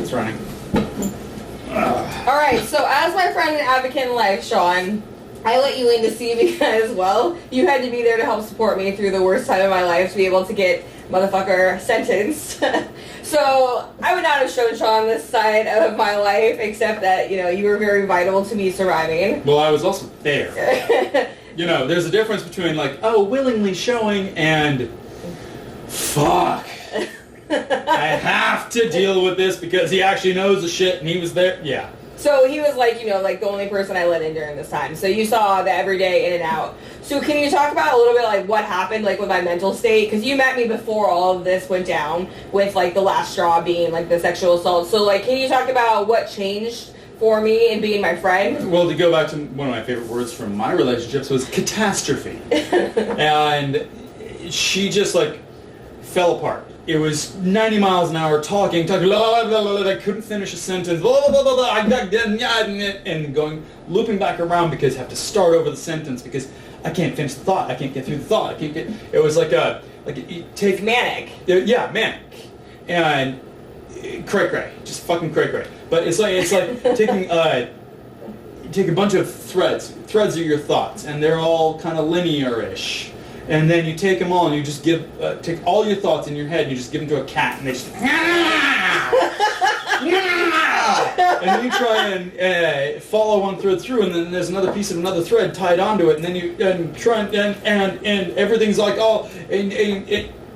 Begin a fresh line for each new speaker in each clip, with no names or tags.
It's running.
Alright, so as my friend and advocate in life, Sean, I let you in to see because, well, you had to be there to help support me through the worst time of my life to be able to get motherfucker sentenced. So I would not have shown Sean this side of my life, except that, you know, you were very vital to me surviving.
Well, I was also there. You know, there's a difference between, like, oh, willingly showing and fuck. I have to deal with this because he actually knows the shit and he was there. Yeah.
So he was like, you know, like the only person I let in during this time. So you saw the everyday in and out. So can you talk about a little bit like what happened like with my mental state? Because you met me before all of this went down with like the last straw being like the sexual assault. So like, can you talk about what changed for me in being my friend?
Well, to go back to one of my favorite words from my relationships was catastrophe. And she just like fell apart. It was 90 miles an hour talking, blah, blah, blah, blah, I couldn't finish a sentence, blah, blah, blah, blah, and going, looping back around because I have to start over the sentence because I can't finish the thought, I can't get through the thought, it was like
It's manic.
Yeah, manic. And cray-cray, just fucking cray-cray. But it's like taking, take a bunch of threads are your thoughts, and they're all kind of linear-ish. And then you take them all and you just take all your thoughts in your head and you just give them to a cat and they just... And then you try and follow one thread through and then there's another piece of another thread tied onto it and then you try and everything's like all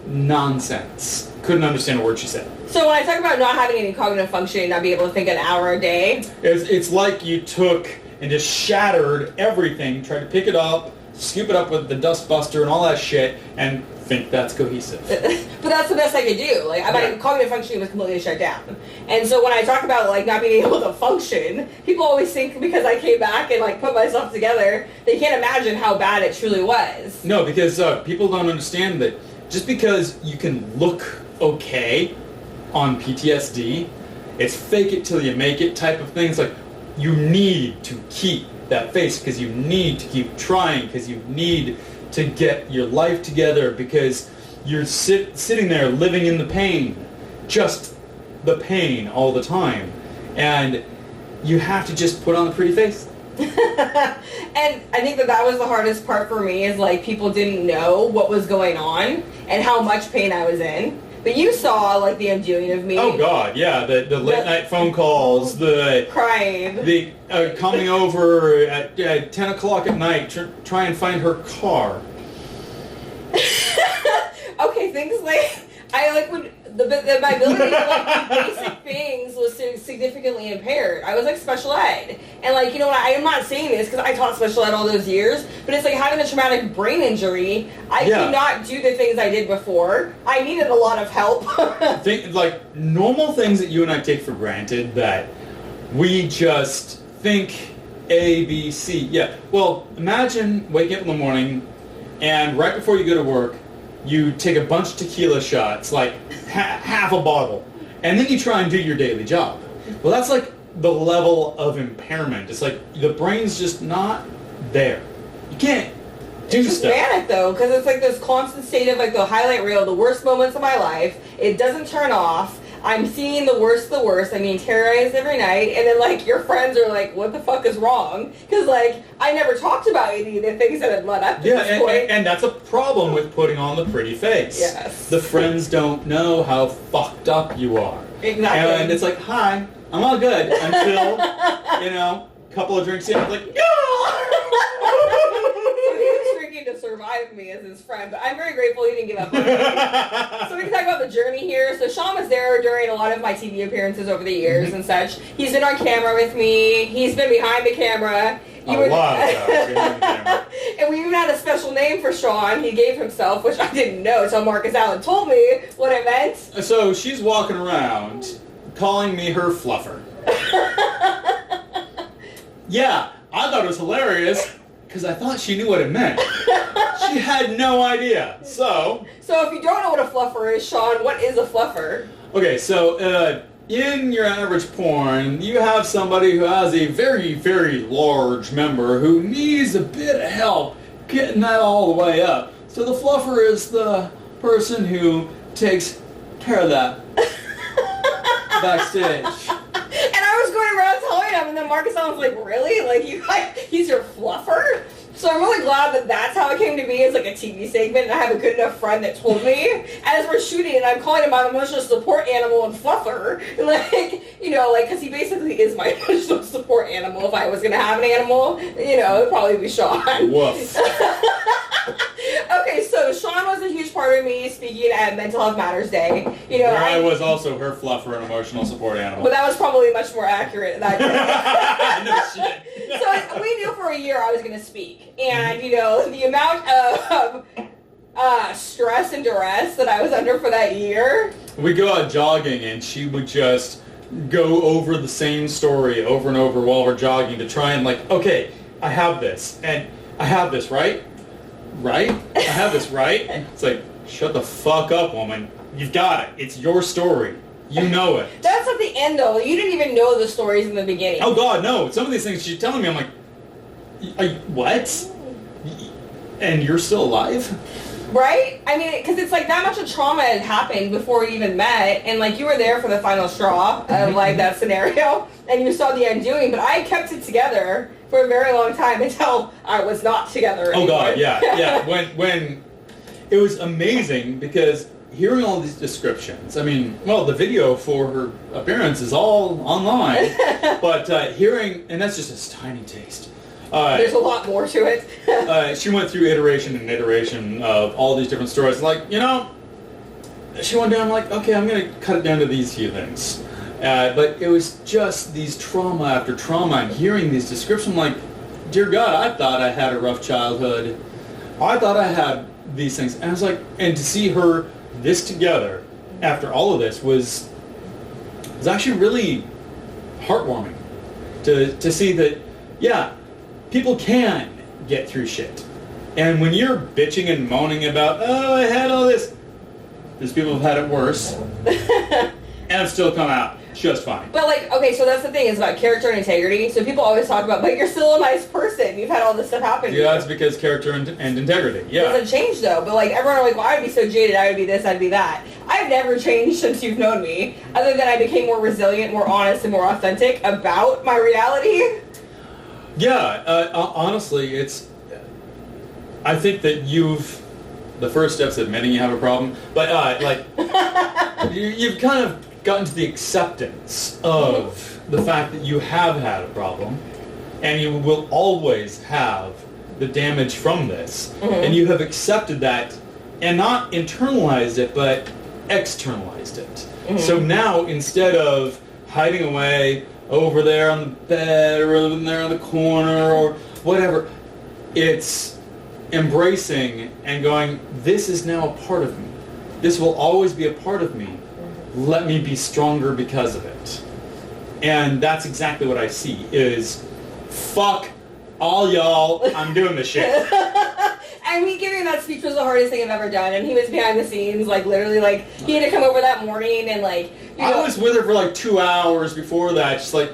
nonsense. Couldn't understand a word she said.
So when I talk about not having any cognitive functioning, not being able to think an hour a day...
It's like you took and just shattered everything, tried to pick it up, scoop it up with the dust buster and all that shit, and think that's cohesive.
But that's the best I could do. Like, my cognitive functioning was completely shut down. And so when I talk about, like, not being able to function, people always think because I came back and, like, put myself together, they can't imagine how bad it truly was.
No, because people don't understand that just because you can look okay on PTSD, it's fake it till you make it type of thing. It's like, you need to keep that face because you need to keep trying because you need to get your life together because you're sitting there living in the pain, just the pain all the time, and you have to just put on a pretty face.
And I think that was the hardest part for me is like people didn't know what was going on and how much pain I was in. But you saw, like, the undoing of me.
Oh, God, yeah. The late-night phone calls, the...
Crying.
The coming over at 10 o'clock at night, try and find her car.
Okay, things like... I, like, when... my ability to, like, do basic things was significantly impaired. I was, like, special ed. And, like, you know, I am not saying this because I taught special ed all those years, but it's like having a traumatic brain injury. I could not do the things I did before. I needed a lot of help.
Like, normal things that you and I take for granted that we just think A, B, C. Yeah, well, imagine waking up in the morning and right before you go to work, you take a bunch of tequila shots, like half a bottle, and then you try and do your daily job. Well, that's like the level of impairment. It's like the brain's just not there. You can't do
it's
stuff.
It's manic though, because it's like this constant state of like the highlight reel, the worst moments of my life. It doesn't turn off. I'm seeing the worst of the worst. I mean, terrorized every night. And then, like, your friends are like, what the fuck is wrong? Because, like, I never talked about any of the things that had led up to this point.
And that's a problem with putting on the pretty face.
Yes.
The friends don't know how fucked up you are.
Exactly.
And it's like, hi, I'm all good until, you know, a couple of drinks in, I'm like,
to survive me as his friend, but I'm very grateful he didn't give up on me. So we can talk about the journey here. So Sean was there during a lot of my TV appearances over the years and such. He's been on camera with me. He's been behind the camera.
A lot of times.
And we even had a special name for Sean. He gave himself, which I didn't know until Marcus Allen told me what it meant.
So she's walking around calling me her fluffer. Yeah, I thought it was hilarious. Because I thought she knew what it meant. She had no idea. So
if you don't know what a fluffer is, Sean, what is a fluffer?
Okay, so in your average porn, you have somebody who has a very, very large member who needs a bit of help getting that all the way up. So the fluffer is the person who takes care of that backstage.
And I was going around telling him, and then Marcus was like, really? Like, he's your fluffer? So I'm really glad that that's how it came to be as like a TV segment, and I have a good enough friend that told me as we're shooting, and I'm calling him my emotional support animal and fluffer, like, you know, like, because he basically is my emotional support animal. If I was going to have an animal, you know, it would probably be Sean.
Woof.
Okay, so Sean was a huge part of me speaking at Mental Health Matters Day. You know,
Where I was also her fluffer and emotional support animal.
But that was probably much more accurate that day.
No shit.
So we knew for a year I was going to speak. And, you know, the amount of stress and duress that I was under for that year.
We go out jogging and she would just go over the same story over and over while we're jogging to try and like, okay, I have this. And I have this, right? Right? I have this, right? It's like, shut the fuck up, woman. You've got it. It's your story. You know it.
That's at the end, though. You didn't even know the stories in the beginning.
Oh, God, no. Some of these things she's telling me, I'm like, what? And you're still alive?
Right? I mean, because it's like that much of trauma had happened before we even met, and like you were there for the final straw of like that scenario, and you saw the undoing, but I kept it together for a very long time until I was not together anymore.
Oh, God, yeah, yeah. When it was amazing because hearing all these descriptions, I mean, well, the video for her appearance is all online, but hearing, and that's just a tiny taste.
There's a lot more to it.
She went through iteration and iteration of all these different stories. Like, you know, she went down like, okay, I'm going to cut it down to these few things. But it was just these trauma after trauma and hearing these descriptions like, dear God, I thought I had a rough childhood. I thought I had these things. And I was like, and to see her this together after all of this was actually really heartwarming to see that, yeah, people can get through shit. And when you're bitching and moaning about, oh, I had all this, there's people who've had it worse, and have still come out just fine.
But like, okay, so that's the thing, is about character and integrity. So people always talk about, but you're still a nice person. You've had all this stuff happen to you.
Yeah, it's because character and integrity, yeah.
It doesn't change though, but like everyone are like, well, I'd be so jaded, I would be this, I'd be that. I've never changed since you've known me, other than I became more resilient, more honest, and more authentic about my reality.
Yeah, honestly, I think that the first step's admitting you have a problem, but like, you've kind of gotten to the acceptance of the fact that you have had a problem, and you will always have the damage from this, and you have accepted that, and not internalized it, but externalized it. So now, instead of hiding away over there on the bed or over there on the corner or whatever, it's embracing and going, this is now a part of me. This will always be a part of me. Let me be stronger because of it. And that's exactly what I see is, fuck all y'all, I'm doing this shit.
And me giving that speech was the hardest thing I've ever done, and he was behind the scenes, like literally, like he had to come over that morning and like, you know,
I was with her for like 2 hours before that, just like,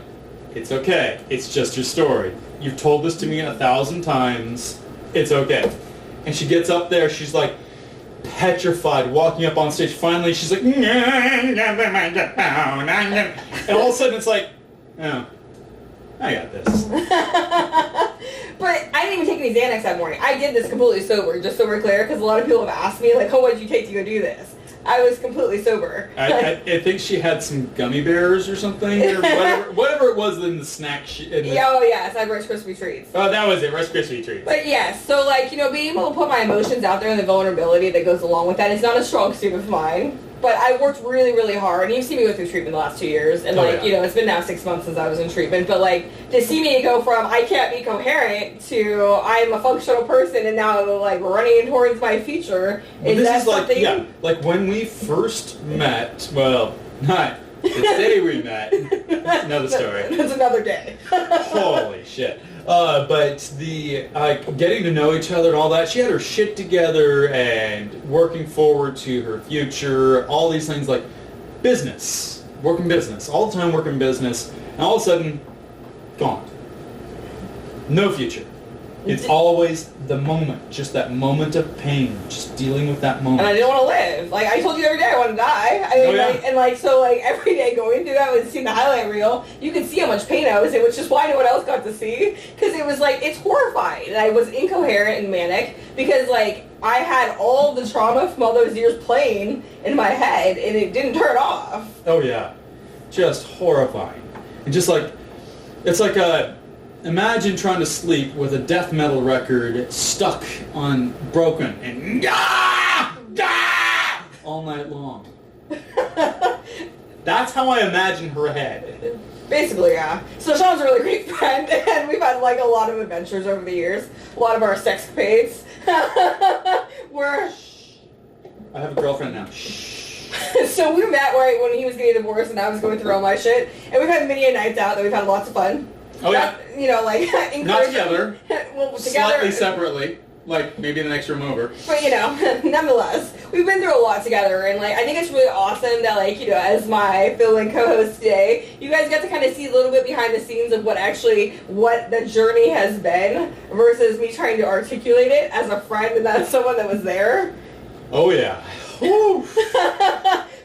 it's okay, it's just your story. You've told this to me 1,000 times, it's okay. And she gets up there, she's like petrified, walking up on stage, finally she's like, and all of a sudden it's like, oh, I got this.
But I didn't even take any Xanax that morning. I did this completely sober, just so we're clear, because a lot of people have asked me, like, oh, what did you take to go do this? I was completely sober.
I think she had some gummy bears or something, or whatever it was in the snack.
Oh, yes, I had Rice Krispie treats.
Oh, that was it, Rice Krispie treats.
But yes, so like, you know, being able to put my emotions out there and the vulnerability that goes along with that is not a strong suit of mine. But I worked really, really hard, and you've seen me go through treatment the last 2 years, and like, you know, it's been now 6 months since I was in treatment, but like, to see me go from I can't be coherent to I'm a functional person, and now like running towards my future, is that something?
Yeah, like when we first met, well, not the day we met, that's another story.
That's another day.
Holy shit. But the getting to know each other and all that, she had her shit together and working forward to her future, all these things like business, working business, all the time working business, and all of a sudden, gone. No future. It's always the moment, just that moment of pain, just dealing with that moment.
And I didn't want to live. Like, I told you the other day I want to die. I mean, so every day going through that and seeing the highlight reel, you could see how much pain I was in, which is why no one else got to see. Because it was it's horrifying. And I was incoherent and manic because, I had all the trauma from all those years playing in my head, and it didn't turn off.
Oh, yeah. Just horrifying. And just it's like imagine trying to sleep with a death metal record stuck on broken and all night long. That's how I imagine her head.
Basically, yeah. So Sean's a really great friend, and we've had a lot of adventures over the years. A lot of our sexcapades were.
I have a girlfriend now.
So we met right when he was getting divorced, and I was going through all my shit. And we've had many nights out that we've had lots of fun.
Oh yeah.
Not
together.
Well, together.
Slightly separately. Maybe the next room over.
But, nonetheless, we've been through a lot together, and, I think it's really awesome that, as my fill-in co-host today, you guys get to kind of see a little bit behind the scenes of what the journey has been versus me trying to articulate it as a friend and as someone that was there.
Oh, yeah.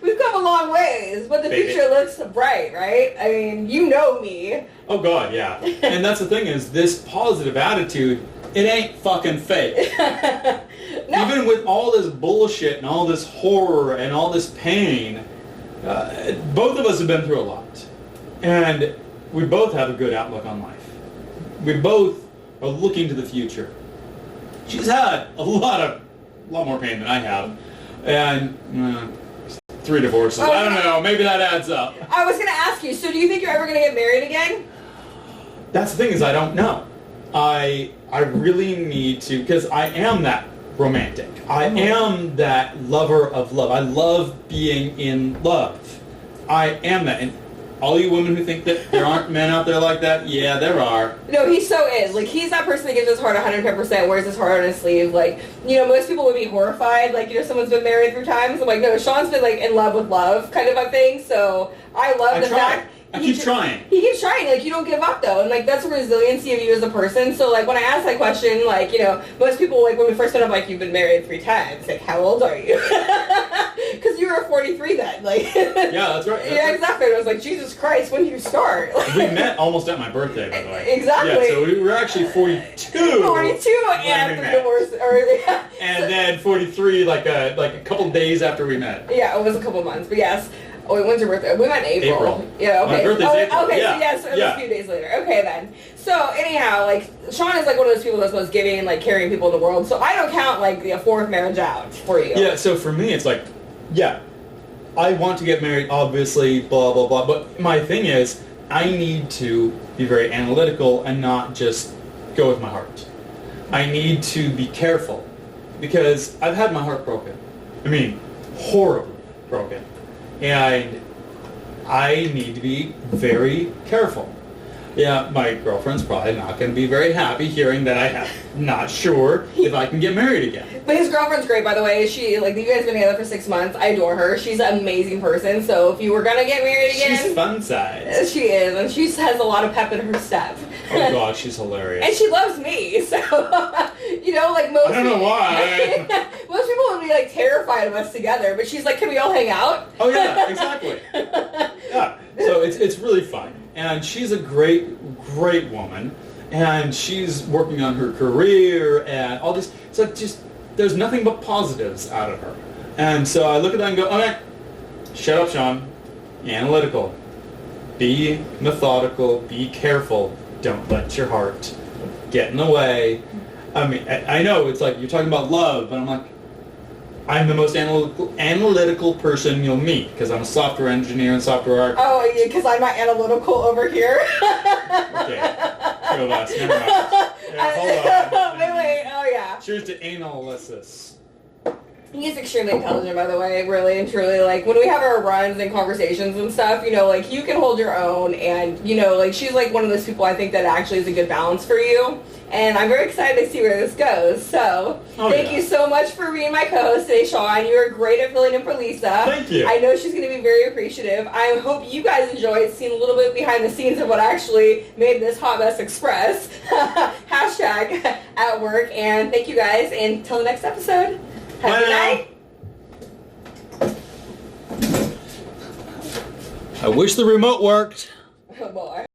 We've come a long ways, but the future looks bright, right? I mean, you know me.
Oh, God, yeah. And that's the thing is, this positive attitude, it ain't fucking fake. No. Even with all this bullshit and all this horror and all this pain, both of us have been through a lot. And we both have a good outlook on life. We both are looking to the future. She's had a lot more pain than I have. And 3 divorces. I don't know. Maybe that adds up.
I was going to ask you, so do you think you're ever going to get married again?
That's the thing is I don't know. I really need to, because I am that romantic. I am that lover of love. I love being in love. I am that. And all you women who think that there aren't men out there like that, yeah, there are.
No, he so is. He's that person that gives his heart 110%, wears his heart on his sleeve. Most people would be horrified, someone's been married 3 times. I'm like, no, Sean's been, in love with love kind of a thing, so I love the fact...
I keep trying.
He keeps trying. You don't give up, though. And, that's the resiliency of you as a person. So, when I ask that question, most people, when we first met up, you've been married 3 times. How old are you? Because you were 43 then.
Yeah, that's right.
Yeah, exactly. And I was like, Jesus Christ, when did you start?
We met almost at my birthday, by the way.
Exactly.
Yeah, so we were actually 42.
42 after the divorce.
And then 43, a couple days after we met.
Yeah, it was a couple months. But yes. Oh, when's your birthday? We met in April. Yeah, okay.
My birthday's April.
Okay,
yeah.
so it was a few days later. Okay, then. So, anyhow, Sean is, one of those people that's most giving, caring people in the world. So I don't count, the 4th marriage out for you.
Yeah, so for me, it's yeah, I want to get married, obviously, blah, blah, blah. But my thing is, I need to be very analytical and not just go with my heart. I need to be careful because I've had my heart broken. I mean, horribly broken. And I need to be very careful. Yeah, my girlfriend's probably not going to be very happy hearing that I'm not sure if I can get married again.
But his girlfriend's great, by the way. She, you guys have been together for 6 months. I adore her. She's an amazing person. So if you were going to get married again...
She's fun size.
She is. And she has a lot of pep in her step.
Oh, God, she's hilarious.
And she loves me. So, most...
I don't know why.
Most people would be, terrified of us together. But she's like, can we all hang out?
Oh, yeah, exactly. Yeah. So it's really fun. And she's a great woman. And she's working on her career and all this. It's just, there's nothing but positives out of her. And so I look at that and go, okay, shut up, Sean. Analytical. Be methodical. Be careful. Don't let your heart get in the way. I mean, I know it's you're talking about love, but I'm like, I'm the most analytical person you'll meet because I'm a software engineer and software architect.
Oh, yeah, because I'm not analytical over here.
Okay. Go last. Never mind. Yeah, hold on.
Wait. Oh, yeah.
Cheers to analysis.
He's extremely intelligent, by the way, really and truly. Like, when we have our runs and conversations and stuff, you know, like, you can hold your own, and, you know, like, she's, like, one of those people I think that actually is a good balance for you. And I'm very excited to see where this goes. So, thank you so much for being my co-host today, Sean. You were great at filling in for Lisa.
Thank you.
I know she's going to be very appreciative. I hope you guys enjoyed seeing a little bit behind the scenes of what actually made this Hot Mess Express hashtag at work. And thank you guys. And until the next episode, have a good night.
I wish the remote worked.
Oh boy.